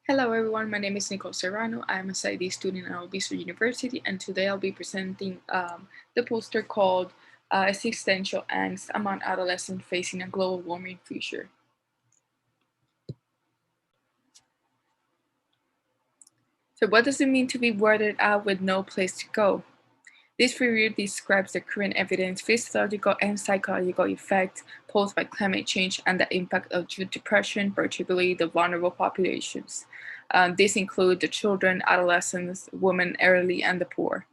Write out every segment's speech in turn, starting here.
Hello everyone, my name is Serrano. I am a PsyD student at Albizu University, and today I'll be presenting the poster called Existential Angst Among Adolescents Facing a Global Warming Future. So what does it mean to be worded out with no place to go? This review describes the current evidence, physiological and psychological effects posed by climate change and the impact of youth depression, particularly the vulnerable populations. These include the children, adolescents, women, elderly, and the poor.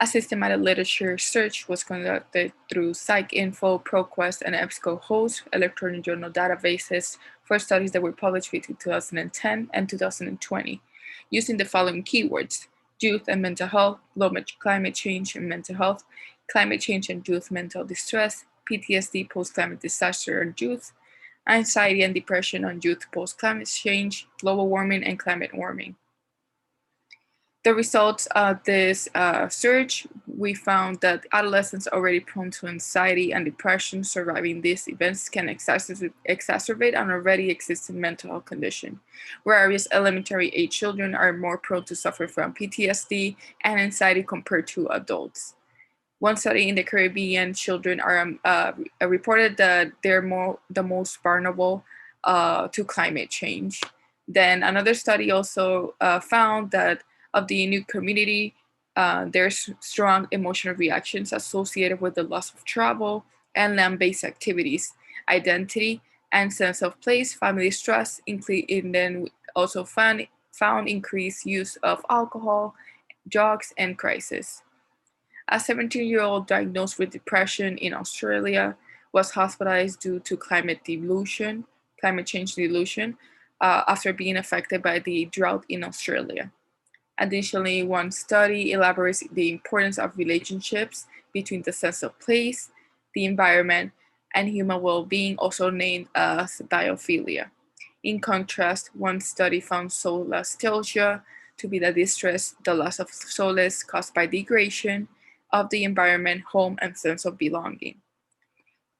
A systematic literature search was conducted through PsycInfo, ProQuest, and EBSCOhost electronic journal databases for studies that were published between 2010 and 2020, using the following keywords: youth and mental health, global climate change and mental health, climate change and youth mental distress, PTSD post-climate disaster on youth, anxiety and depression on youth post-climate change, global warming and climate warming. The results of this search, we found that adolescents already prone to anxiety and depression surviving these events can exacerbate an already existing mental health condition, whereas elementary age children are more prone to suffer from PTSD and anxiety compared to adults. One study in the Caribbean, children are reported that they're the most vulnerable to climate change. Then another study also found that of the Inuit community, there's strong emotional reactions associated with the loss of travel and land-based activities, identity, and sense of place, family stress, and then also found increased use of alcohol, drugs, and crisis. A 17-year-old diagnosed with depression in Australia was hospitalized due to climate change delusion, after being affected by the drought in Australia. Additionally, one study elaborates the importance of relationships between the sense of place, the environment, and human well-being, also named as biophilia. In contrast, one study found solastalgia to be the distress, the loss of solace caused by degradation of the environment, home, and sense of belonging.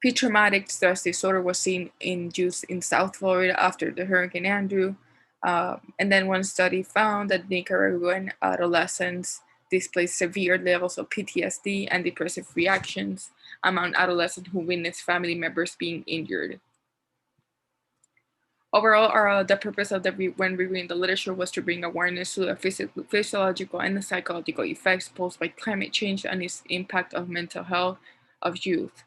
Pre-traumatic stress disorder was seen in youth in South Florida after the Hurricane Andrew. And then one study found that Nicaraguan adolescents displayed severe levels of PTSD and depressive reactions among adolescents who witnessed family members being injured. Overall, the purpose of when reviewing the literature was to bring awareness to the physiological and the psychological effects posed by climate change and its impact on mental health of youth.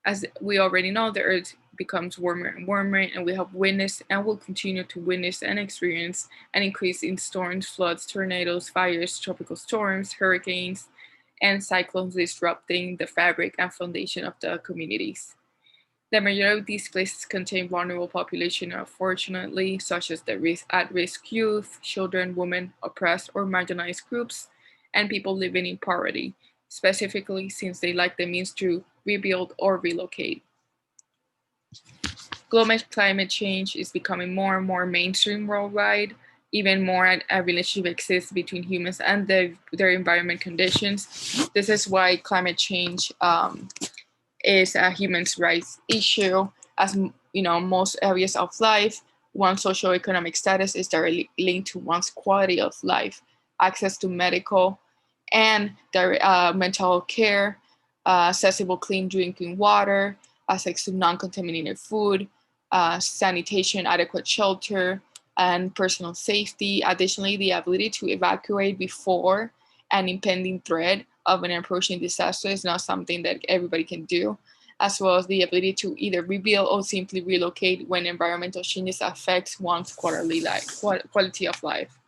As we already know, the Earth becomes warmer and warmer, and we have witnessed and will continue to witness and experience an increase in storms, floods, tornadoes, fires, tropical storms, hurricanes, and cyclones disrupting the fabric and foundation of the communities. The majority of these places contain vulnerable population, unfortunately, such as the at-risk youth, children, women, oppressed or marginalized groups, and people living in poverty, specifically since they lack the means to rebuild or relocate. Global climate change is becoming more and more mainstream worldwide. Even more, a relationship exists between humans and their environment conditions. This is why climate change is a human rights issue. As you know, most areas of life, one's socioeconomic status is directly linked to one's quality of life, access to medical and mental care, accessible clean drinking water, access to non-contaminated food, sanitation, adequate shelter, and personal safety. Additionally, the ability to evacuate before an impending threat of an approaching disaster is not something that everybody can do, as well as the ability to either rebuild or simply relocate when environmental changes affect one's quality of life.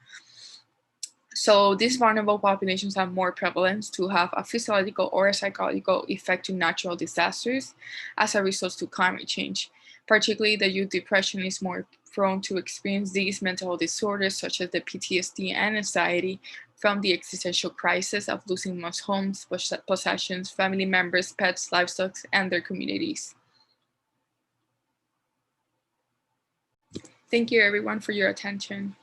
So these vulnerable populations have more prevalence to have a physiological or a psychological effect to natural disasters as a result to climate change. Particularly, the youth depression is more prone to experience these mental disorders such as the PTSD and anxiety from the existential crisis of losing one's homes, possessions, family members, pets, livestock, and their communities. Thank you everyone for your attention.